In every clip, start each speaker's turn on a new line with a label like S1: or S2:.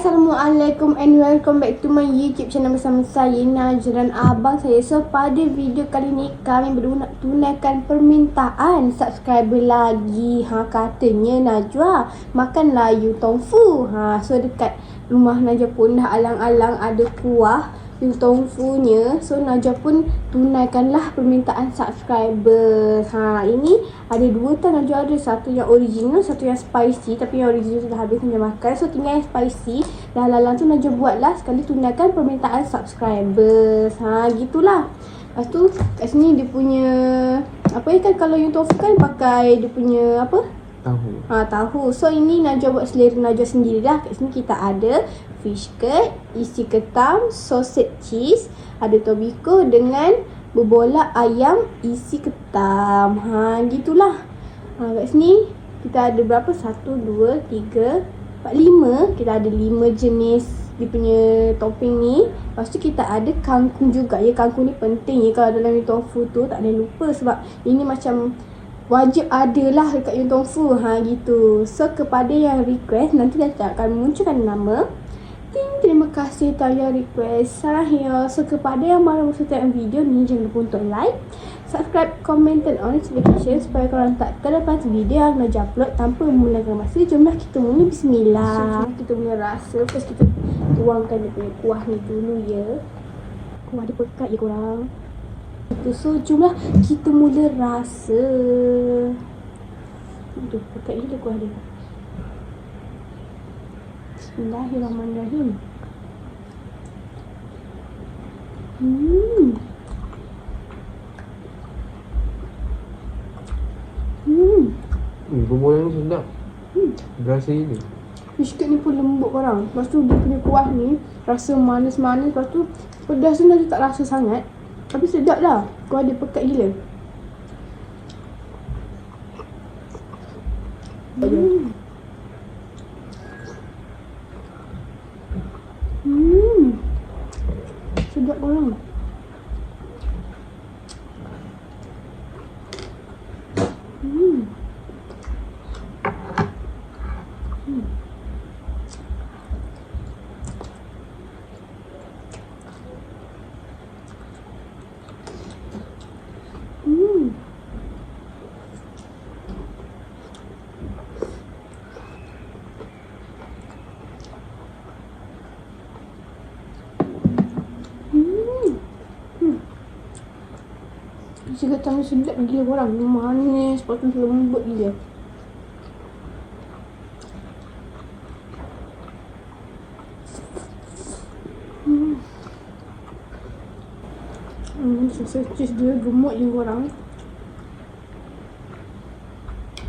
S1: Assalamualaikum and welcome back to my YouTube channel bersama saya Najwa dan abang saya. So pada video kali ni kami berdua nak tunaikan permintaan subscriber lagi. Katanya Najwa makanlah you tofu. So dekat rumah Najwa pun dah alang-alang ada kuah you tofunya. So Najwa pun tunaikanlah permintaan subscriber. Ini ada dua tau Najwa ada. Satu yang original, satu yang spicy. Tapi yang original sudah habis Najwa makan. So tinggal yang spicy. Dah langsung Najwa buatlah sekali tunaikan permintaan subscriber. Gitulah. Lepas tu kat sini dia punya apa ya kan, kalau you tofu kan pakai dia punya apa? Tahu. So ini Najwa buat selera Najwa sendiri dah. Kat sini kita ada fish curd, isi ketam, sausage cheese, ada tobiko dengan berbolak ayam isi ketam. Gitulah. Kat sini kita ada berapa? 1, 2, 3, 4, 5. Kita ada 5 jenis dia punya topping ni. Lepas tu kita ada kangkung juga. Ya, kangkung ni penting ya kalau dalam tofu tu. Tak boleh lupa sebab ini macam wajib ada lah dekat yung tofu. Gitu. So kepada yang request, nanti saya akan munculkan nama. Terima kasih tahu yang request. Sarahia. So kepada yang baru tengok video ni, jangan lupa untuk like, subscribe, comment dan on notification supaya korang tak terlepas video yang Najwa upload. Tanpa memulakan masa, jomlah kita mula bismillah. So kita mula rasa. First kita tuangkan dia punya kuah ni dulu ya. Kuah dia pekat je korang. So jomlah kita mula rasa. Aduh, pekat je kuah dia. Bismillahirrahmanirrahim.
S2: Bumbu yang sedap. Rasa ini
S1: Fish curd ni pun lembut korang. Lepas tu dia punya kuah ni rasa manis-manis. Lepas tu pedas tu Najwa tak rasa sangat. Tapi sedap lah. Kuah dia pekat gila. Sedap korang. Isi ketam ni sedap gila korang. Manis, lepas tu lembut gila. Sausage cheese dia gemuk je korang.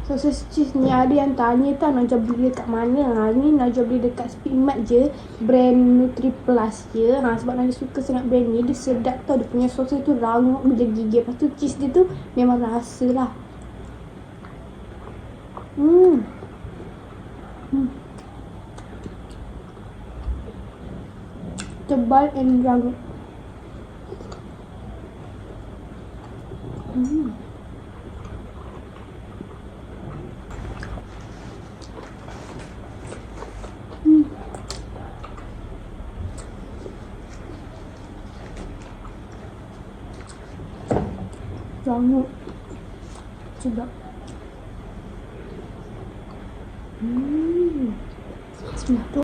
S1: Sausage cheese ni ada yang tanya tau Najwa beli dekat mana. Ni Najwa beli dekat Speedmart je, brand NutriPlus je. Sebab Najwa suka sangat brand ni. Dia sedap tau. Dia punya sausage tu rangup bila gigit. Lepas tu cheese dia tu memang rasa lah. Tebal and rangup. Rangup. Sedap. Bismillah tu.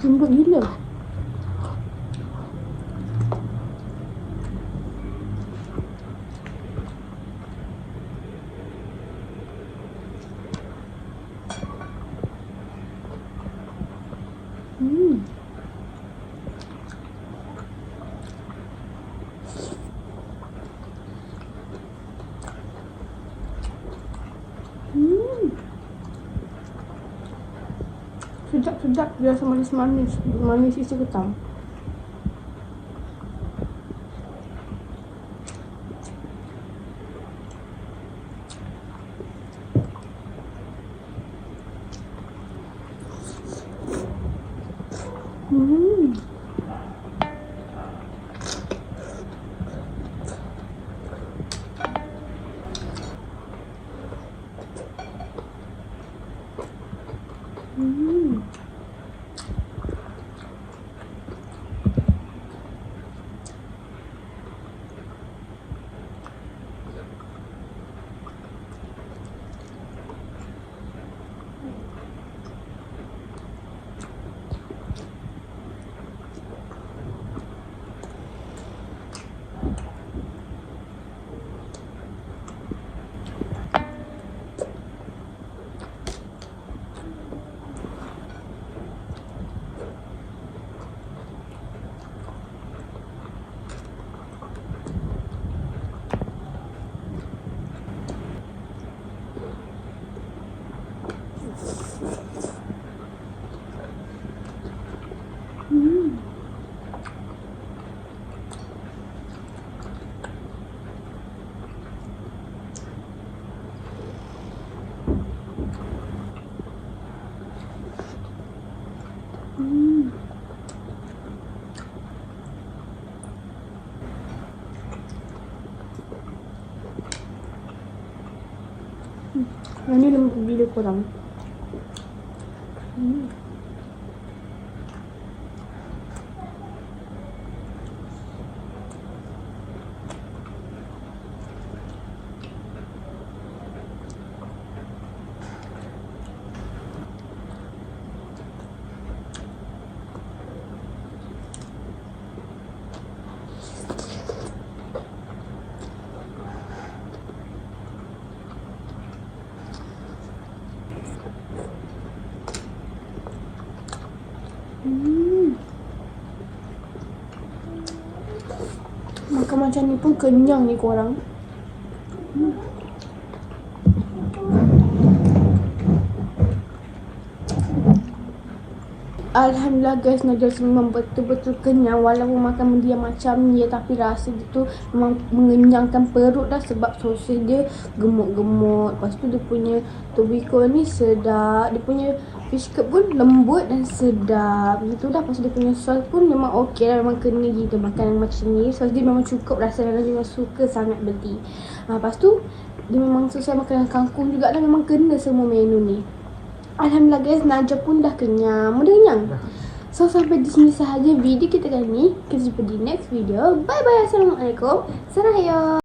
S1: Lembut gila. Sedap, dia rasa manis-manis. Manis isi ketam. Ini lembut bila korang. Makan macam ni pun kenyang ni korang. Alhamdulillah guys, Najwa memang betul-betul kenyang. Walaupun makan benda yang macam ni, tapi rasa dia tu memang mengenyangkan perut dah. Sebab sosis dia gemuk-gemuk. Lepas tu dia punya tobiko ni sedap. Dia punya fish curd pun lembut dan sedap. Gitu dah. Lepas tu dia punya sos pun memang okey lah. Memang kena gitu makanan macam ni. Sos dia memang cukup rasa dan Najwa suka sangat beli. Lepas tu dia memang sesuai makan kangkung juga lah. Memang kena semua menu ni. Alhamdulillah guys, Najwa pun dah kenyang. Mudah kenyang. So sampai di sini sahaja video kita kali ni. Kita jumpa di next video. Bye bye. Assalamualaikum. Sarahaya.